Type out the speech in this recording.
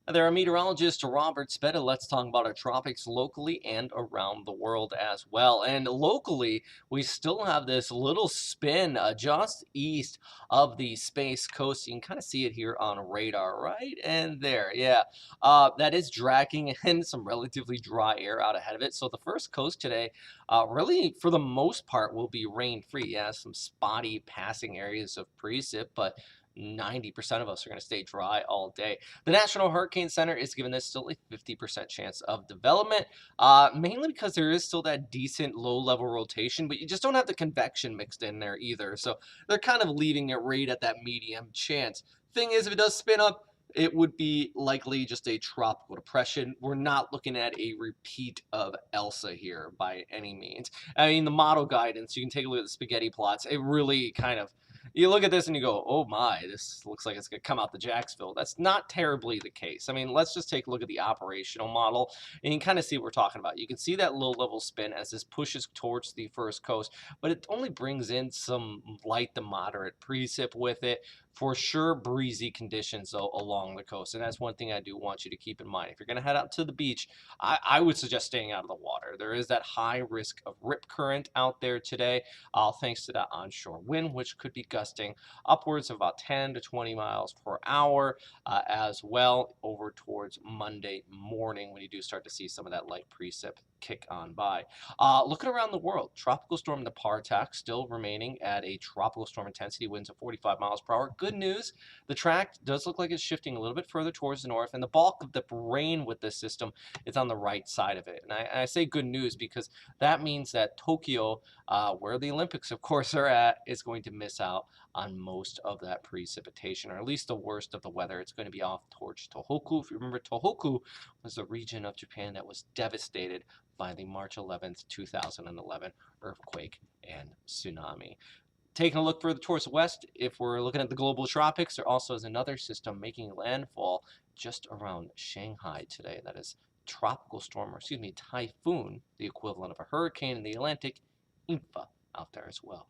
Hi there, I'm meteorologist Robert Speta. Let's talk about our tropics locally and around the world as well. And locally, we still have this little spin just east of the Space Coast. You can kind of see it here on radar, right? And there, yeah. That is dragging in some relatively dry air out ahead of it. So the first coast today, really, for the most part, will be rain-free. Yeah, some spotty passing areas of precip, but 90% of us are going to stay dry all day. The National Hurricane Center is giving this still a 50% chance of development, mainly because there is still that decent low-level rotation, but you just don't have the convection mixed in there either. So they're kind of leaving it right at that medium chance. Thing is, if it does spin up, it would be likely just a tropical depression. We're not looking at a repeat of Elsa here by any means. I mean, the model guidance, you can take a look at the spaghetti plots. It really kind of you look at this and you go, oh my, this looks like it's going to come out the Jacksonville. That's not terribly the case. I mean, let's just take a look at the operational model and you can kind of see what we're talking about. You can see that low level spin as this pushes towards the first coast, but it only brings in some light to moderate precip with it. For sure, breezy conditions though along the coast. And that's one thing I do want you to keep in mind. If you're going to head out to the beach, I would suggest staying out of the water. There is that high risk of rip current out there today, all thanks to that onshore wind, which could be gusting upwards of about 10 to 20 miles per hour as well over towards Monday morning when you do start to see some of that light precip kick on by. Looking around the world, tropical storm Nepartak still remaining at a tropical storm intensity, winds of 45 miles per hour. Good news, the track does look like it's shifting a little bit further towards the north, and the bulk of the rain with this system is on the right side of it. And I say good news because that means that Tokyo, where the Olympics, of course, are at, is going to miss out on most of that precipitation, or at least the worst of the weather. It's going to be off towards Tohoku. If you remember, Tohoku was the region of Japan that was devastated by the March 11th, 2011 earthquake and tsunami. Taking a look further towards the west, if we're looking at the global tropics, there also is another system making landfall just around Shanghai today. That is tropical storm, or excuse me, typhoon, the equivalent of a hurricane in the Atlantic, Infa, out there as well.